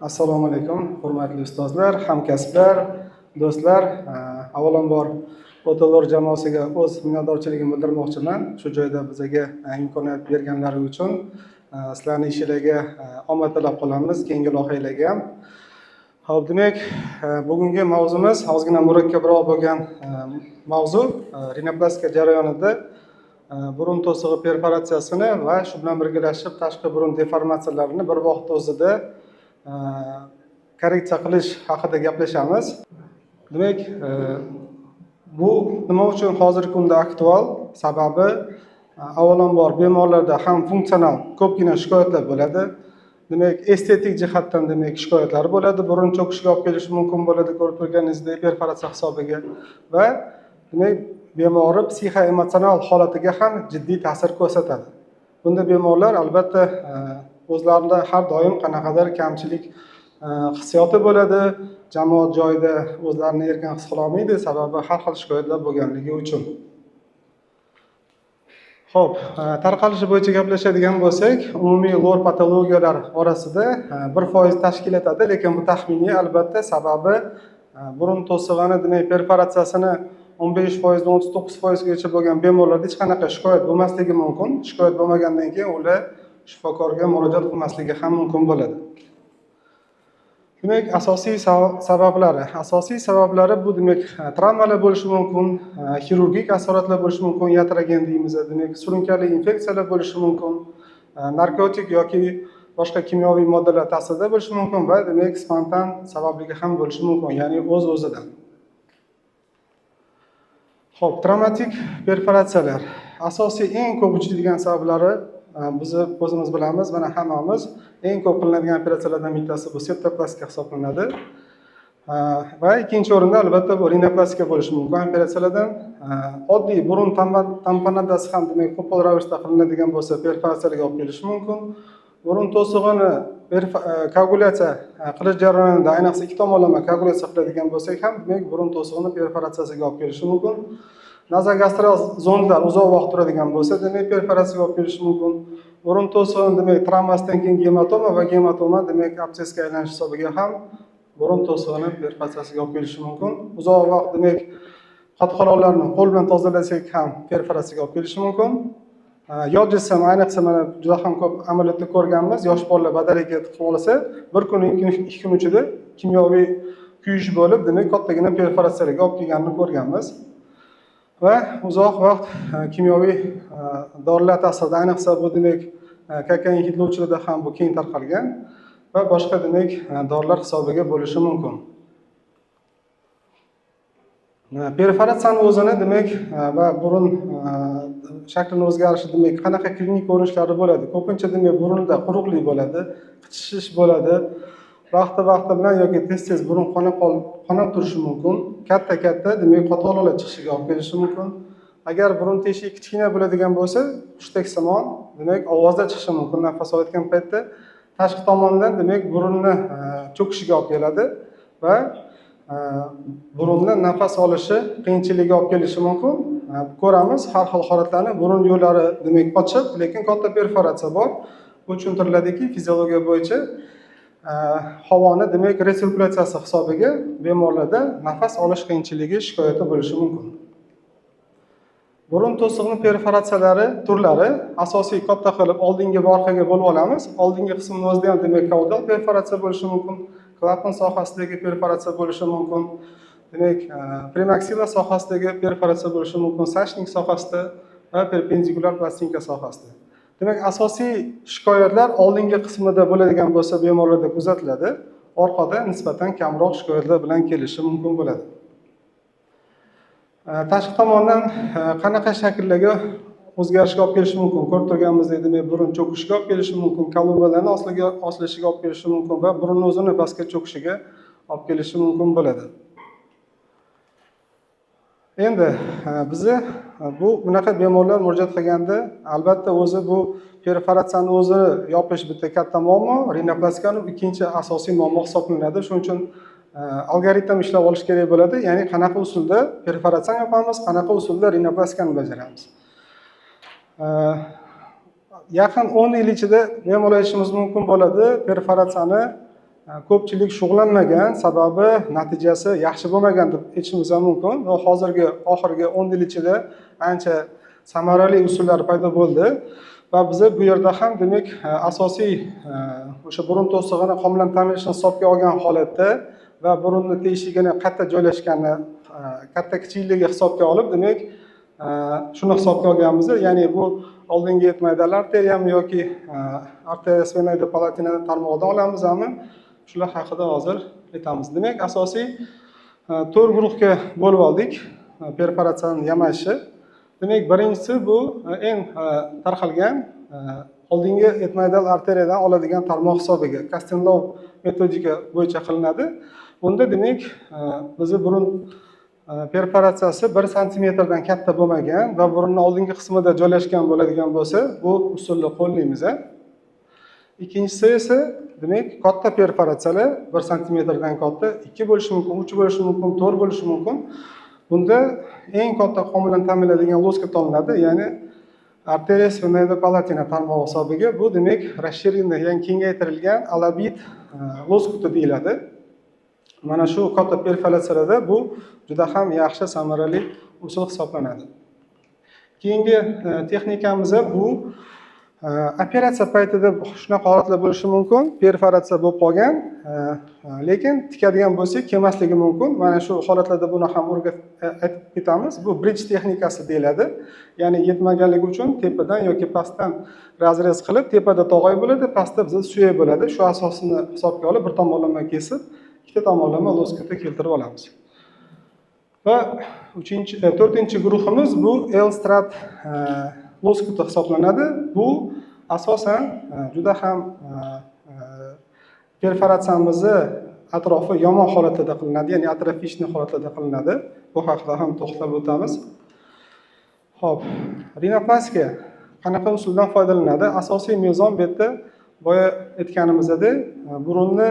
Assalomu alaykum, hurmatli ustozlar, hamkasblar, do'stlar. Avvalambor Otolor jamoasiga o'z minnatdorchiligimni bildirmoqchiman. Shu joyda bizga imkoniyat berganlari uchun sizlarning ishingizga omad tilab qolamiz, keyingi loyihalarga ham. Xo'p, demak, bugungi mavzumiz ozgina murakkabroq bo'lgan mavzu rinoplastika jarayonida burun to'sig'i perforatsiyasini va shu bilan birgalashib tashqi burun deformatsiyalarini bir vaqt o'zida korreksiya qilish haqida gaplashamiz. Demak, bu nima uchun hozirgi kunda aktual? Sababi avvalambor bemorlarda ham funksional ko'pgina shikoyatlar bo'ladi. Demak, estetik jihatdan shikoyatlar bo'ladi. Burun cho'kishiga olib kelishi mumkin bo'ladi, ko'rib turganingizdek perforatsiya hisobiga va demak, bemorni psixoemotsional holatiga ham jiddiy ta'sir ko'rsatadi. Bunda bemorlar albatta o'zlarida har doim qanaqadir kamchilik hissiyoti bo'ladi, jamoat joyida o'zlarini erkin his qila olmaydi, sababi har xil shikoyatlar bo'lganligi uchun. Xo'p, tarqalishi bo'yicha gaplashadigan bo'lsak, umumiy lor patologiyalar orasida 1% tashkil etadi, lekin bu taxminiy. Albatta, sababi burun to'sig'ini demak perforatsiyasini 15% dan 39% gacha bo'lgan bemorlarda hech qanaqa shikoyat bo'lmasligi mumkin. Shikoyat bo'lmagandan keyin ular shifokorga murojaat qilmasligi ham mumkin bo'ladi. Demak, asosiy sabablari bu demak travmalar bo'lishi mumkin, xirurgik asoratlar bo'lishi mumkin, yatragen deymiz, demak surunkali infeksiyalar bo'lishi mumkin, narkotik yoki boshqa kimyoviy moddalar ta'sirida bo'lishi mumkin va demak spontan sababligi ham bo'lishi mumkin, ya'ni o'z-o'zidan. Xo'p, travmatik perforatsiyalar asosiy eng ko'p uchraydigan sabablari biz o'zimiz bilamiz, mana hammamiz eng ko'p qilinadigan operatsiyalardan bittasi bu septoplastika hisoblanadi. Va ikkinchi o'rinda albatta bu rinoplastika bo'lishi mumkin operatsiyalardan. Oddiy burun tamponadasi ham demak qo'pol ravishda qilinadigan bo'lsa perforatsiyaga olib kelishi mumkin. Burun to'sig'ini koagulyatsiya qilish jarayonida, ayniqsa ikki tomonlama koagulyatsiya qiladigan bo'lsak ham demak burun to'sig'ini perforatsiyasiga olib kelishi mumkin. Nazogastral zonlar uzoq vaqt turadigan bo'lsa, demak perforatsiyaga olib kelishi mumkin. Burun to'sig'ini demak travmasidan keyin gematoma va gematoma demak absessga aylanish hisobiga ham burun to'sig'ini perforatsiyasiga olib kelishi mumkin. Uzoq vaqt demak qatqaloqlarni qo'l bilan tozalasak ham perforatsiyaga olib kelishi mumkin. Yod jism, ayniqsa mana juda ham ko'p amaliyotda ko'rganmiz, yosh bolalar badalakka tiqib olsa, bir kun, ikki kun ichida kimyoviy kuyish bo'lib, demak kattagina perforatsiyaga olib kelganini ko'rganmiz. Va uzoq vaqt kimyoviy dorilar ta'sirida, ayniqsa bu demak kokain hidlovchilarda ham bu keng tarqalgan va boshqa demak dorilar hisobiga bo'lishi mumkin. Perforatsiyani o'zini demak va burun shaklining o'zgarishi demak qanaqa klinik ko'rinishlari bo'ladi? Ko'pincha demak burunda quruqlik bo'ladi, qichishish bo'ladi. Vaqti bilan yoki tez burun qonab turishi mumkin. Katta demak qatqaloqlar chiqishiga olib kelishi mumkin. Agar burun teshigi kichkina bo'ladigan bo'lsa, hushtak samon demak ovozda chiqishi mumkin nafas olayotgan paytda. Tashqi tomondan demak burunni cho'kishiga olib keladi va burundan nafas olishi qiyinchiligiga olib kelishi mumkin. Ko'ramiz har xil holatlarni, burun yo'llari demak ochiq, lekin katta perforatsiya bor. Bu tushuntiriladiki, fiziologiya bo'yicha havoni demak resirkulyatsiyasi hisobiga bemorlarda nafas olish qiyinchiligi shikoyati bo'lishi mumkin. Burun to'sig'ini perforatsiyalari turlari asosiy katta qilib oldingi va orqaga bo'lib olamiz. Oldingi qismning o'zida ham demak kaudal perforatsiya bo'lishi mumkin, klapan sohasidagi perforatsiya bo'lishi mumkin. Demak, premaksilla sohasidagi perforatsiya bo'lishi mumkin, sashnik sohasida va perpendikulyar plastinka sohasida. Demak, asosiy shikoyatlar oldingi qismida bo'ladigan bo'lsa bemorlarda kuzatiladi, orqada nisbatan kamroq shikoyatlar bilan kelishi mumkin bo'ladi. Tashqi tomondan qanaqa shakllarga o'zgarishga olib kelishi mumkin? Ko'rib turganimizdek, demak burun cho'kishiga olib kelishi mumkin, kalubalarni osilishiga olib kelishi mumkin va burunning o'zini pastga cho'kishiga olib kelishi mumkin bo'ladi. Endi bizni bu bunaqa bemorlar murojaat qilganda albatta o'zi bu perforatsiyani o'zi yopish bitta katta muammo, rinoplastikani ikkinchi asosiy muammo hisoblanadi. Shuning uchun algoritm ishlab olish kerak bo'ladi. Ya'ni qanaqa usulda perforatsiyani yopamiz, qanaqa usulda rinoplastikani bajaramiz. Yaqin 10 yil ichida bemalol aytishimiz mumkin bo'ladi, perforatsiyani ko'pchilik shug'ullanmagan, sababi natijasi yaxshi bo'lmagan deb aytishimiz ham mumkin. Va hozirgi oxirgi 10 yil ichida ancha samarali usullar paydo bo'ldi va biz bu yerda ham demak asosiy o'sha burun to'sig'ini qonbilan ta'minlashni hisobga olgan holatda va burunni teshigini qayerda joylashgani, katta kichikligi hisobga olib, demak shuni hisobga olganmiz. Ya'ni bu oldingi yetmaydal arteriyami yoki arteriya sphenoida palatina tarmog'idan olamizmi? Shular haqida hozir aytamiz. Demak, asosiy 4 guruhga bo'lib oldik perforatsiyani yamashi. Demak, birinchisi bu eng tarqalgan oldingi yetmaydal arteriyadan oladigan tarmoq hisobiga Kastenlov metodika bo'yicha qilinadi. Unda demak, bizni burun perforatsiyasi 1 santimetrdan katta bo'lmagan va burunning oldingi qismida joylashgan bo'ladigan bo'lsa, bu usulni qo'llaymiz. Ikkinchisi esa demak, katta perforatsiyalar 1 santimetrdan katta, 2 bo'lishi mumkin, 3 bo'lishi mumkin, 4 bo'lishi mumkin. Bunda eng katta qon bilan ta'minlanadigan loskut olinadi, ya'ni arteriya sphenoida palatina tarmog'i hisobiga. Bu demak, расширенный, ya'ni kengaytirilgan alabit loskuti deyiladi. Mana shu katta perforatsiyalarda bu juda ham yaxshi samarali usul hisoblanadi. Keyingi texnikamiz bu operatsiya paytida shunaqa holatlar bo'lishi mumkin. Perforatsiya bo'lib qolgan, lekin tikadigan bo'lsak, kelmasligi mumkin. Mana shu holatlarda buni ham o'rgatib aytib ketamiz. Bu bridge texnikasi deyiladi. Ya'ni yetmaganligi uchun tepadan yoki pastdan razrez qilib, tepada tog'ay bo'ladi, pastda bizda suyak bo'ladi. Shu asosini hisobga olib, bir tomonlama kesib, ikkita tomonlama loskutga keltirib olamiz. Va 4-chi guruhimiz bu L-strat loskuti hisoblanadi. Bu asosan juda ham perforatsiyamizni atrofi yomon holatda qilinadi, ya'ni atrofichniy holatda qilinadi. Bu haqida ham to'xtalib o'tamiz. Xo'p, rinoplastiya qanaqa usuldan foydalanadi? Asosiy mezon bu yerda boya aytganimizdek, burunni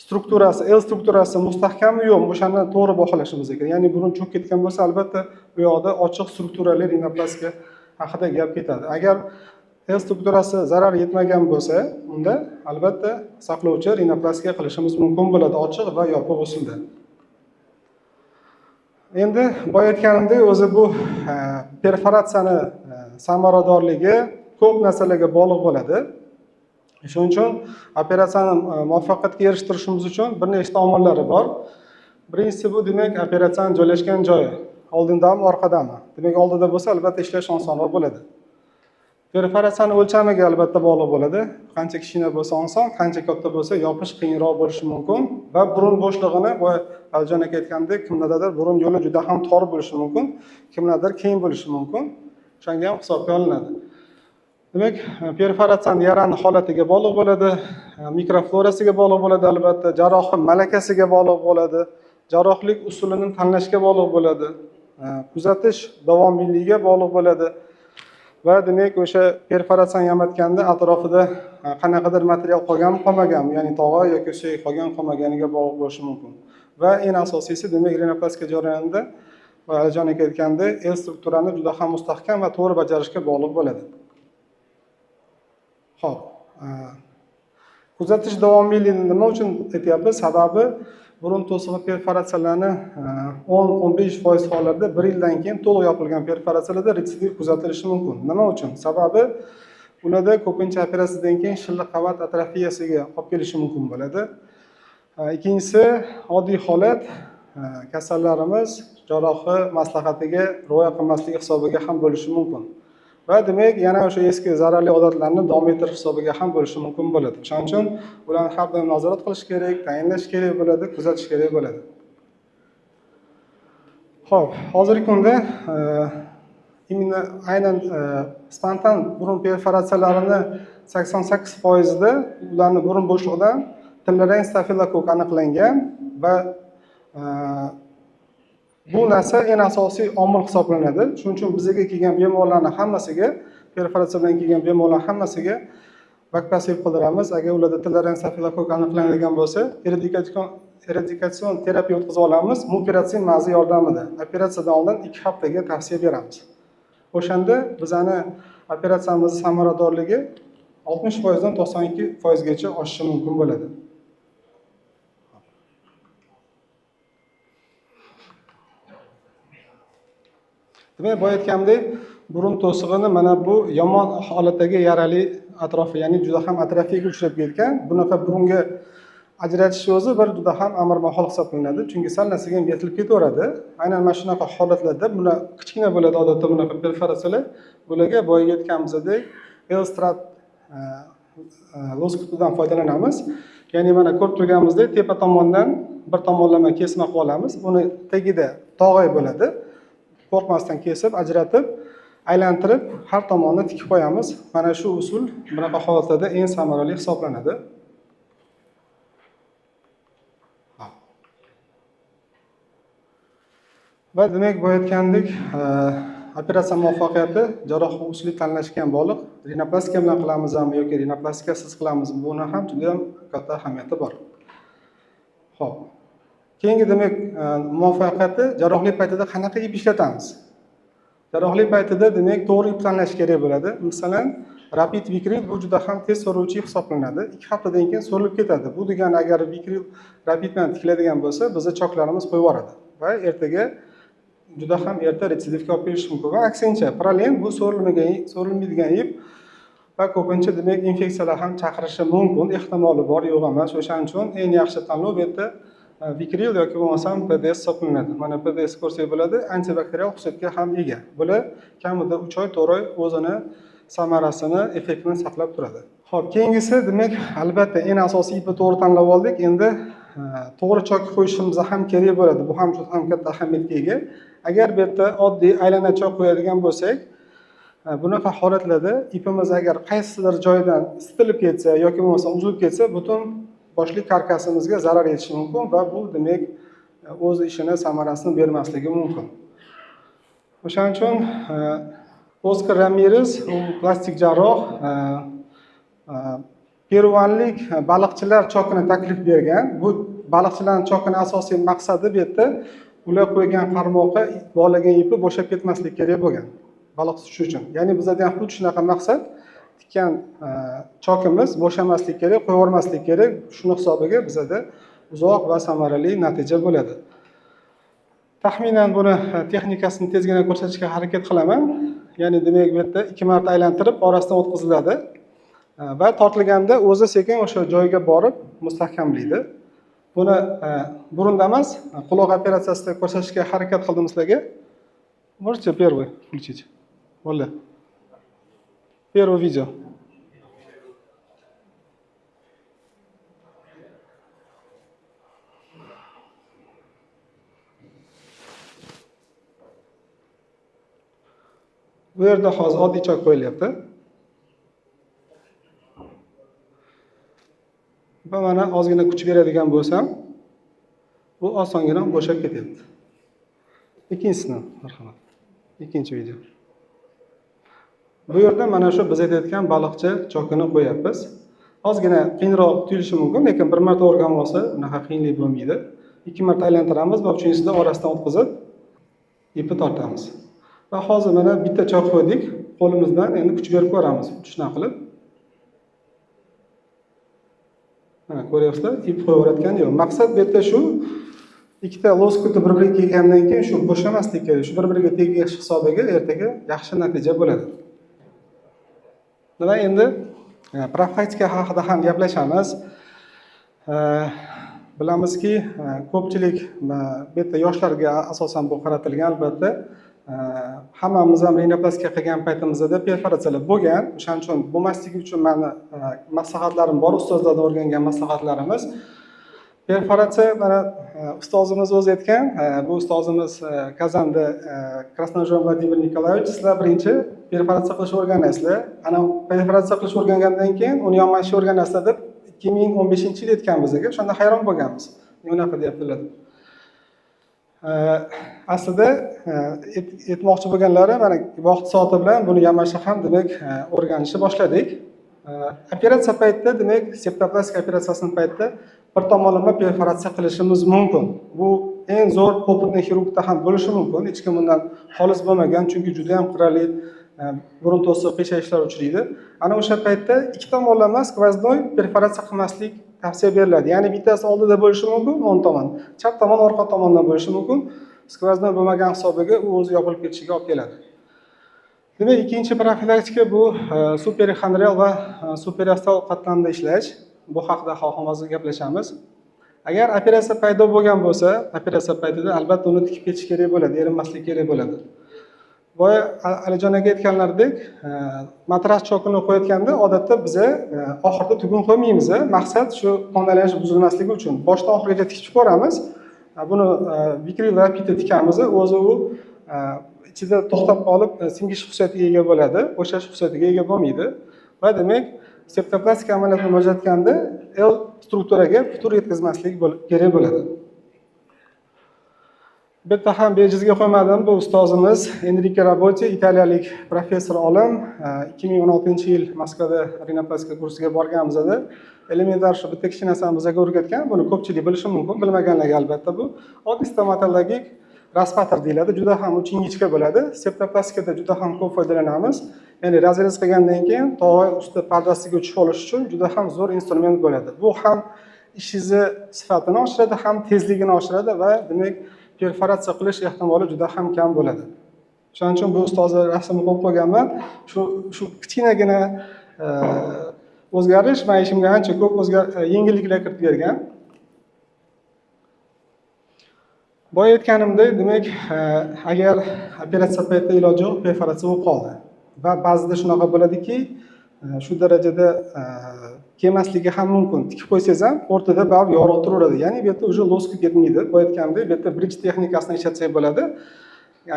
strukturasi, L strukturasi mustahkammi yo'qmi, o'shani to'g'ri baholashimiz kerak. Ya'ni burun cho'kib ketgan bo'lsa, albatta bu yoqda ochiq strukturali rinoplastiya haqida gap ketadi. Agar L strukturasi zarar yetmagan bo'lsa, unda albatta saqlovchi rinoplastiya qilishimiz mumkin bo'ladi, ochiq va yopiq usulda. Endi boya aytganimdek, o'zi bu perforatsiyani samaradorligi ko'p narsalarga bog'liq bo'ladi. Shuning uchun operatsiyani muvaffaqiyatga erishtirishimiz uchun bir nechta omillari bor. Birinchisi bu demak operatsiyaning joylashgan joyi, oldindami, orqadami? Demak, oldida bo'lsa, albatta ishlash osonroq bo'ladi. Perforatsiyani o'lchamiga albatta bog'liq bo'ladi. Qancha kichkina bo'lsa oson, qancha katta bo'lsa yopish qiyinroq bo'lishi mumkin va burun bo'shlig'ini va Aljon aka aytgandek, kimlardadir burun yo'li juda ham tor bo'lishi mumkin, kimlardadir keng bo'lishi mumkin. O'shanga ham hisobga olinadi. Demak, perforatsiyaning yarani holatiga bog'liq bo'ladi, mikroflorasiga bog'liq bo'ladi, albatta jarrohning malakasiga bog'liq bo'ladi, jarrohlik usulini tanlashga bog'liq bo'ladi, kuzatish davomiyligiga bog'liq bo'ladi va demak o'sha perforatsiyani yamatganda atrofida qanaqadir material qolganmi, qolmaganmi, ya'ni tog'a yoki suyak qolgan, qolmaganiga bog'liq bo'lishi mumkin. Va eng asosiysi demak rinoplastiya jarayonida va Alijon aka aytgandek, L strukturani juda ham mustahkam va to'g'ri bajarishga bog'liq bo'ladi. Xo'p, kuzatish davomiyligini nima uchun aytyapmiz? Sababi burun to'sig'i perforatsiyalarni 10-15% hollarda 1 yildan keyin to'liq yopilgan perforatsiyalarda retsidiv kuzatilishi mumkin. Nima uchun? Sababi ularda ko'pincha operatsiyadan keyin shilliq qavat atrofiyasiga olib kelishi mumkin bo'ladi. Ikkinchisi, oddiy holat kasallarimiz jarrohi maslahatiga rioya qilmasligi hisobiga ham bo'lishi mumkin. Va demak, yana o'sha eski zararli odatlarni davom ettirish hisobiga ham bo'lishi mumkin bo'ladi. Shuning uchun ularni har doim nazorat qilish kerak, tayinlash kerak bo'ladi, kuzatish kerak bo'ladi. Xo'p, hozirgi kunda aynan spontan burun perforatsiyalarini 88% da ularni burun bo'shlig'idan tillarang stafilokokk aniqlangan va bu narsa eng asosiy omil hisoblanadi. Shuning uchun bizga kelgan bemorlarning hammasiga, perforatsiyadan kelgan bemorlar hammasiga vaksinasiya qildiramiz. Agar ularda tillarang stafilokokk aniqlangan bo'lsa, eradikatsion terapiya o'tkazib olamiz, operatsion mag'iz yordamida. Operatsiyadan oldin 2 haftaga tavsiya beramiz. O'shanda bizani operatsiyamizning samaradorligi 60% dan 92% gacha oshishi mumkin bo'ladi. Demak, boya aytganimdek, burun to'sig'ini mana bu yomon holatdagi yarali atrofi, ya'ni juda ham atrofiyaga uchrab ketgan. Bunaqa burunga ajratish o'zi bir juda ham amr-mahol hisoblanadi, chunki sal-narsaga ham yetilib ketaveradi. Aynan mana shunaqa holatlarda buni kichkina bo'ladi odatda bunaqa perforatsiyalar. Bularga boya aytganimizdek Elstrad loskutidan foydalanamiz. Ya'ni mana ko'rib turganimizdek, tepa tomondan bir tomonlama kesma qilib olamiz. Buni tagida tog'ay bo'ladi. Qo'rqmasdan kesib, ajratib, aylantirib, har tomonni tikib qo'yamiz. Mana shu usul bunaqa holatlarda eng samarali hisoblanadi. Va demak, bu aytgandek, operatsiya muvaffaqiyati jarroh usuli tanlashgan bog'liq. Rinoplastika bilan qilamizmi yoki rinoplastikasiz qilamizmi, buni ham juda ham katta ahamiyati bor. Xo'p. Keyingi demak, muvaffaqiyati jarrohlik paytida qanaqa ip ishlatamiz? Jarrohlik paytida demak, to'g'ri ip tanlash kerak bo'ladi. Masalan, rapid vikril bu juda ham tez so'ruvchi ip hisoblanadi. 2 haftadan keyin so'rilib ketadi. Bu degani agar vikril rapid bilan tikiladigan bo'lsa, bizning choklarimiz qo'yib yuboradi va ertaga juda ham erta retsidivga olib kelishi mumkin. Va aksincha, parallen bu so'rilmaydigan ip va ko'pincha demak infeksiyalar ham chaqirishi mumkin, ehtimoli bor, yo'q emas. O'shaning uchun eng yaxshi tanlov bu yerda vikril yoki bo'lmasam PDS hisoblanadi. Mana PDS ko'rsak bo'ladi, antibakterial xususiyatga ham ega. Bular kamida 3 oy, 4 oy o'zini samarasini, effektini saqlab turadi. Xo'p, keyingisi demak, albatta eng asosiy ipni to'g'ri tanlab oldik. Endi to'g'ri chok qo'yishimiz ham kerak bo'ladi. Bu ham juda ham katta ahamiyatga ega. Agar bu yerda oddiy aylana chok qo'yadigan bo'lsak, bunaqa holatlarda ipimiz agar qaysidir joydan isitilib ketsa yoki bo'lmasa uzilib ketsa, butun boshli karkasimizga zarar yetishi mumkin va bu demak o'z ishini samarasini bermasligi mumkin. O'shaning uchun Oskar Ramirez, u plastik jarroh, peruanlik baliqchilar chokini taklif bergan. Bu baliqchilarning chokini asosiy maqsadi bu yerda ular qo'ygan qarmoqqa bog'lagan ipi bo'shab ketmaslik kerak bo'lgan. Baliq tutish uchun. Ya'ni bizda ham xuddi shunaqa maqsad, tikkan chokimiz bo'shamaslik kerak, qo'yavermaslik kerak. Shuni hisobiga bizda uzoq va samarali natija bo'ladi. Taxminan buni texnikasini tezgina ko'rsatishga harakat qilaman. Ya'ni demak, bu yerda 2 marta aylantirib, orasidan o'tkaziladi va tortilganda o'zi sekin o'sha joyga borib mustahkamlaydi. Buni burunda emas, quloq operatsiyasida ko'rsatishga harakat qildim sizlarga. Можете первый включить? Оля. Первое видео. Bu yerda hozir oddiy chok qo'yilyapti. Va mana ozgina kuch beradigan bo'lsam, bu osongina bo'shab ketyapti. Ikkinchisini, marhamat. Ikkinchi video. Bu yerda mana shu biz aytayotgan baliqcha chokini qo'yapmiz. Ozgina qiyinroq tuyulishi mumkin, lekin bir marta o'rganib olsa, unaqa qiyinlik bo'lmaydi. 2 marta aylantiramiz va uchinchisida orasidan o'tkazib ipni tortamiz. Va hozir mana bitta chok qo'ydik, qo'limiz bilan endi kuch berib ko'ramiz, shunday qilib. Mana ko'ryapsizlar, ip qo'yaverayotgani yo'q. Maqsad bu yerda shu, ikkita loskuti bir-biriga kelgandan keyin shu bo'shamaslik kerak. Shu bir-biriga tegish hisobiga ertaga yaxshi natija bo'ladi. Demak, endi profilaktika haqida ham gaplashamiz. Bilamizki, ko'pchilik bu yerda yoshlarga asosan bu qaratilgan, albatta. Hammamiz ham rinoplastika qilgan paytimizda perforatsiyalar bo'lgan. O'shaning uchun bo'lmasligi uchun meni maslahatlarim bor, ustozlardan o'rgangan maslahatlarimiz. Perforatsiya mana ustozimiz o'zi aytgan, bu ustozimiz Kazanda Krasnojar Vladimir Nikolaevich, sizlar birinchi perforatsiya qilishni o'rganasizlar. Ana perforatsiya qilishni o'rgangandan keyin uni yonmashni o'rganasizlar deb 2015-yil aytgan bizga. O'shanda hayron bo'lganmiz. Nima deyaptilar? Aslida aytmoqchi bo'lganlari mana vaqt soati bilan buni yamashni ham demak o'rganishni boshladik. Operatsiya paytida demak septoplastik operatsiyasining paytida bir tomonlama perforatsiya qilishimiz mumkin. Bu eng zo'r opitni xirurgda ham bo'lishi mumkin. Hech kim bundan xolis bo'lmagan, chunki juda ham qirrali burun to'siq peshayishlar uchraydi. Ana o'sha paytda ikki tomonlama skvoznoy perforatsiya qilmaslik tavsiya beriladi. Ya'ni bittasi oldida bo'lishi mumkin, o'ng tomon, chap tomon, orqa tomondan bo'lishi mumkin. Skvoznoy bo'lmagan hisobiga u o'zi yopilib ketishiga olib keladi. Demak, ikkinchi profilaktika bu superxondrial va superiostal qatlamda ishlash. Bu haqida hozir gaplashamiz. Agar operatsiya paydo bo'lgan bo'lsa, operatsiya paytida albatta uni tikib ketish kerak bo'ladi, erinmaslik kerak bo'ladi. Boya Alijon aka aytganlaridek, matras chokini qo'yayotganda odatda biza oxirida tugun qo'ymaymiz. Maqsad shu qon aylanishi buzilmasligi uchun boshdan oxirigacha tikib boramiz. Buni vikril rapidda tikamiz. O'zi u ichida to'xtab qolib singish xususiyatiga ega bo'ladi, bo'shash xususiyatiga ega bo'lmaydi. Va demak, septoplastik amaliyotni bajarayotganda L strukturaga putur yetkazmaslik kerak bo'ladi. Bitta ham bejizga qo'ymadim, bu ustozimiz Enrique Raboti, italiyalik professor olim, 2016-yil Moskvada rinoplastika kursiga borganimizda elementar shu bitta kichik narsani bizga o'rgatgan. Buni ko'pchilik bilishi mumkin, bilmaganlarga albatta bu oddiy stomatologik raspator deyiladi. Juda ham uchi ingichka bo'ladi. Septoplastikada juda ham ko'p foydalanamiz. Ya'ni razrez qilgandan keyin tog'ay usti pardasiga tushib olish uchun juda ham zo'r instrument bo'ladi. Bu ham ishingizni sifatini oshiradi, ham tezligini oshiradi va demak perforatsiya qilish ehtimoli juda ham kam bo'ladi. Shuning uchun bu ustozni rasmini qo'yib qo'yganman. Shu kichkinagina o'zgarish men ishimga ancha ko'p yengilliklar kiritib bergan. Boya aytganimdek, demak, agar operatsiya paytida iloji yo'q, perforatsiya bo'lib qoldi va ba'zida shunaqa bo'ladiki, shu darajada kelmasligi ham mumkin. Tikib qo'ysangiz ham o'rtada baribir yorug' turaveradi. Ya'ni bu yerda уже losk ketmaydi. Bu aytganimdek, bu yerda bridge texnikasini ishlatsak bo'ladi.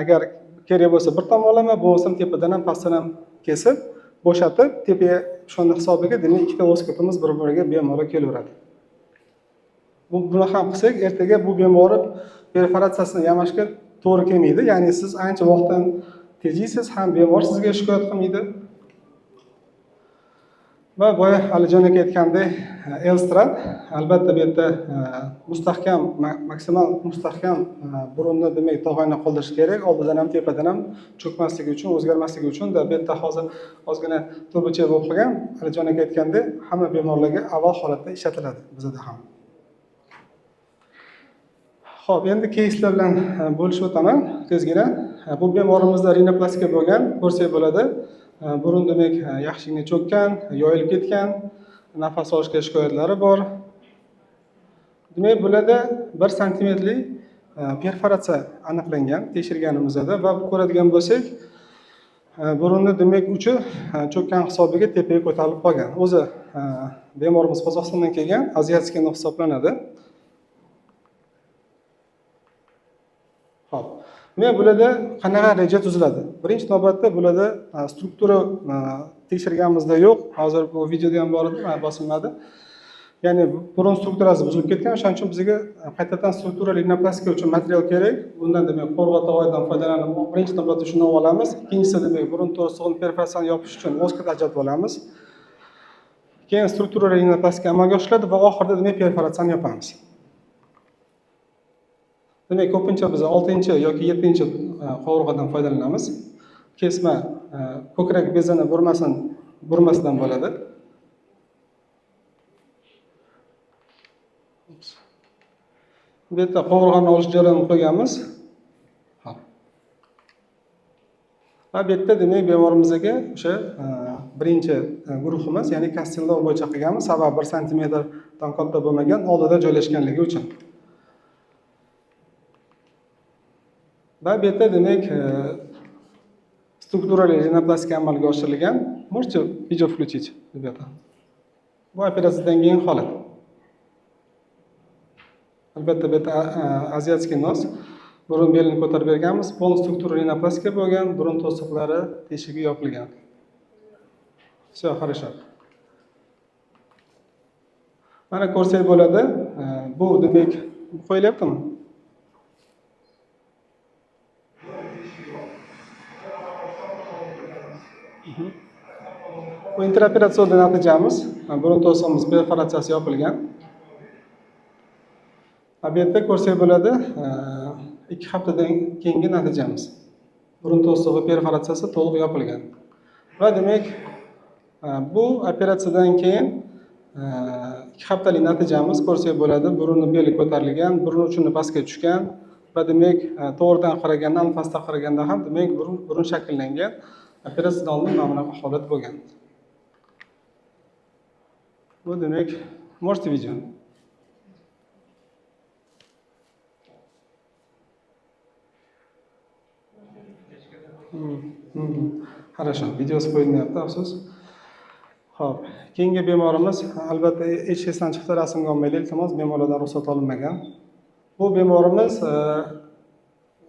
Agar kerak bo'lsa bir tomonlama, bo'lmasa tepadan ham pastdan ham kesib, bo'shatib, tepaga shunday hisobiga demak ikkita loskotimiz bir-biriga bemalol kelaveradi. Buni ham qilsak, ertaga bu bemorib perforatsiyasini yamashga to'g'ri kelmaydi. Ya'ni siz ancha vaqtdan tejaysiz, ham bemor sizga shikoyat qilmaydi. Va boya Alijon aka aytgandek, L-strat albatta bu yerda mustahkam, maksimal mustahkam burunni demak tog'ayni qoldirish kerak. Oldidan ham tepadan ham cho'kmasligi uchun, o'zgarmasligi uchun da bu yerda hozir ozgina turbicha bo'lib qolgan. Alijon aka aytgandek, hamma bemorlarga avval holatda ishlatiladi bizda ham. Xo'p, endi keyslar bilan bo'lishib o'taman tezgina. Bu bemorimizda rinoplastika bo'lgan, ko'rsak bo'ladi. Burun demak yaxshigina cho'kkan, yoyilib ketgan, nafas olishga shikoyatlari bor. Demak, bularda 1 santimetrlik perforatsiya aniqlangan tekshirganimizda va ko'radigan bo'lsak, burunni demak uchi cho'kkan hisobiga tepaga ko'tarilib qolgan. O'zi bemorimiz Qozog'istondan kelgan, aziyatskiy hisoblanadi. Xo'p. Men bularda qanaqa reja tuziladi? Birinchi navbatda bularda struktura tekshirganimizda yo'q. Hozir bu videoda ham bor edi, bosilmadi. Ya'ni burun strukturasi buzilib ketgan, shuning uchun bizga qaytadan strukturali rinoplastika uchun material kerak. Bundan demak qo'rg'a tog'aydan foydalanib, birinchi navbatda shuni olamiz. Ikkinchisi demak burun to'sig'ini perforatsiyani yopish uchun oskot ajratib olamiz. Keyin strukturali rinoplastika amalga oshiriladi va oxirida demak perforatsiyani yopamiz. Demak, ko'pincha biz 6 yoki 7 qovurg'adan foydalanamiz. Kesma ko'krak bezini burmasidan bo'ladi. Bu yerda qovurg'ani olish jarayonini qo'yganmiz. Va bu yerda demak bemorimizga o'sha birinchi guruhimiz, ya'ni Castello bo'yicha qilganmiz. Sababi 1 santimetrdan katta bo'lmagan, oldida joylashganligi uchun. Va bu yerda demak strukturali rinoplastika amalga oshirilgan. Можете video включить, ребята? Bu operatsiyadan keyin holat. Albatta bu yerda aziyatskiy nos, burun belini ko'tarib berganmiz. Pol strukturali rinoplastika bo'lgan, burun to'siqlari teshigi yopilgan. Все, хорошо. Mana ko'rsak bo'ladi. Bu demak qo'yilyaptimi? Bu interoperatsion natijamiz, burun to'sig'imiz perforatsiyasi yopilgan. Bu yerda ko'rsak bo'ladi, 2 haftadan keyingi natijamiz. burun to'sig'i perforatsiyasi to'liq yopilgan. Va demak, bu operatsiyadan keyin 2 haftalik natijamiz ko'rsak bo'ladi. Burunning beli ko'tarilgan, burun uchuni pastga tushgan va demak, to'g'ridan qaraganda, anfasdan qaraganda ham demak burun shakllangan. Operatsiyadan oldin mana bunaqa holat bo'lgan. Bu demek, можете видео. Хорошо, videosi qo'yilmayapti, afsus. Xo'p, keyingi bemorimiz, albatta hech esdan chiqdi, rasmga olmaylik, iltimos, bemorlardan ruxsat olinmagan. Bu bemorimiz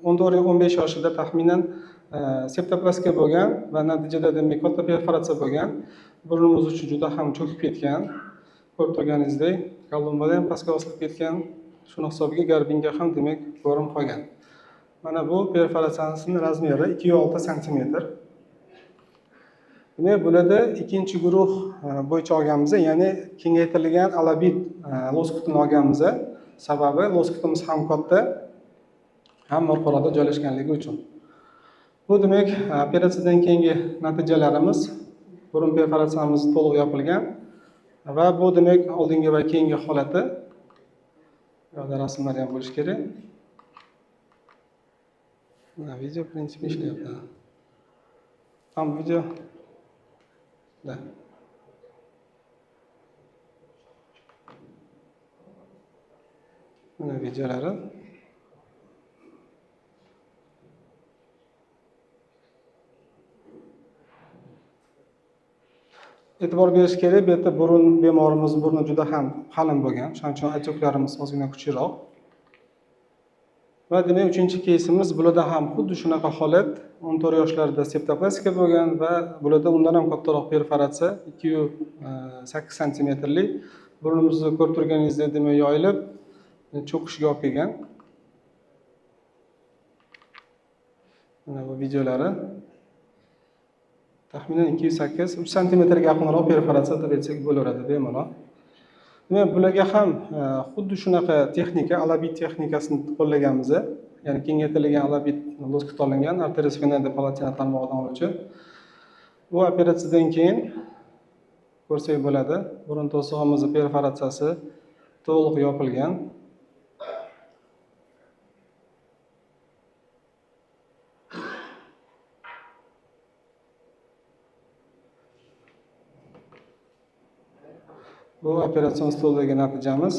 14-15 yoshida taxminan septoplastika bo'lgan va natijada demak katta perforatsiya bo'lgan. Burnimiz uchun juda ham cho'kib ketgan. Ko'rib turganingizdek, kolumbadan ham pastga osilib ketgan. Shuni hisobiga garbinga ham demak ko'rim qolgan. Mana bu perforatsiyasining razmeri 2,6 sm. Demak, bularda ikkinchi guruh bo'yicha olganmiz, ya'ni kengaytirilgan alabit loskutini olganmiz. Sababi loskutimiz ham katta, ham orqaroqda joylashganligi uchun. Bu demak, operatsiyadan keyingi natijalarimiz, burun perforatsiyamiz to'liq yopilgan va bu demak oldingi va keyingi holati. Yo'da rasmlar ham bo'lish kerak. Mana video в принципе ishlayapti. Ham video da. Mana videolari. E'tibor berish kerak, bu yerda burun bemorimiz burni juda ham qalin bo'lgan. Shuning uchun aychoqlarimiz ozgina kuchliroq. Va demak, 3-keysimiz bularda ham xuddi shunaqa holat, 14 yoshlarida septoplastika bo'lgan va bularda undan ham kattaroq perforatsiya, 2,8 sm-lik. Burnimizni ko'rib turganingizdek, demak, yoyilib, cho'kishga olib kelgan. Mana bu videolari. Taxminan 2,8, 3 sm-ga yaqinroq perforatsiya deb aytsak bo'laveradi bemalol. Demak, bularga ham xuddi shunaqa texnika, alabit texnikasini qo'llaganmiz. Ya'ni kengaytirilgan alabit loskut olingan, arteriosfenoidal palatina tarmog'idan oluvchi. Bu operatsiyadan keyin ko'rsak bo'ladi, burun to'sig'imizning perforatsiyasi to'liq yopilgan. Bu operatsion stoldagi natijamiz.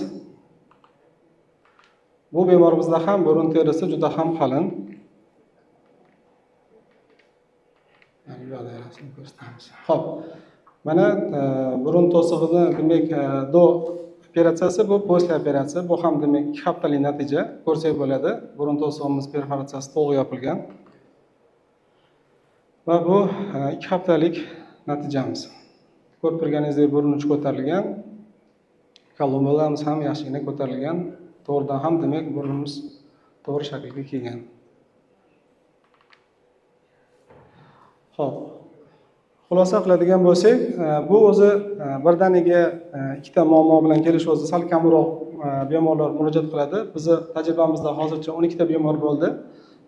Bu bemorimizda ham burun terisi juda ham qalin. Xo'p, mana burun to'sig'ini demak do operatsiyasi, bu posle operatsiya. Bu ham demak 2 haftalik natija ko'rsak bo'ladi. Burun to'sig'imiz perforatsiyasi to'liq yopilgan. Va bu 2 haftalik natijamiz. Ko'rib turganingizdek, burun uchi ko'tarilgan. Kolumbalarimiz ham yaxshigina ko'tarilgan. To'g'ridan ham demak burnimiz to'g'ri shaklga kelgan. Xo'p. Xulosa qiladigan bo'lsak, bu o'zi birdaniga ikkita muammo bilan kelish o'zi sal kamroq bemorlar murojaat qiladi. Bizning tajribamizda hozircha 12 ta bemor bo'ldi.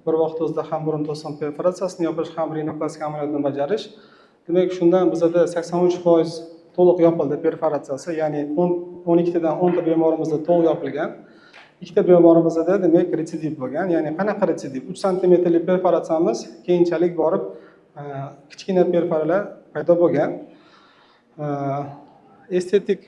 Bir vaqt o'zida ham burun to'siq perforatsiyasini yopish, ham rinoplastika amaliyotini bajarish. Demak, shundan bizda 83% to'liq yopildi perforatsiyasi, ya'ni 12 tadan 10 ta bemorimizda to'liq yopilgan. 2 ta bemorimizda demak retsidiv bo'lgan. Ya'ni qanaqa retsidiv? 3 sm-lik perforatsiyamiz keyinchalik borib kichkina perforalar paydo bo'lgan. Estetik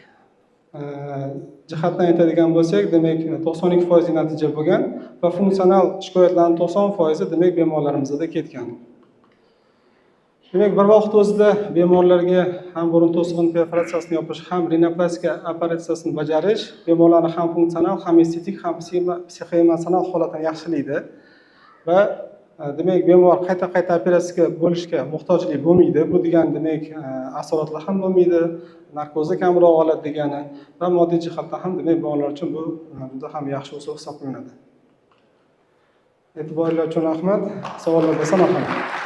jihatdan aytadigan bo'lsak, demak 92% natija bo'lgan va funksional shikoyatlarning 90% demak bemorlarimizda ketgan. Demak, bir vaqt o'zida bemorlarga ham burun to'sig'ini perforatsiyasini yopish, ham rinoplastika operatsiyasini bajarish bemorlarni ham funksional, ham estetik, ham psixoemotsional holatini yaxshilaydi va demak bemor qayta operatsiyaga bo'lishga muhtojlik bo'lmaydi. Bu degani demak asoratlar ham bo'lmaydi, narkozni kamroq oladi degani va moddiy jihatdan ham demak bemorlar uchun bu juda ham yaxshi usul hisoblanadi. E'tiboringlar uchun rahmat. Savollar bo'lsa marhamat.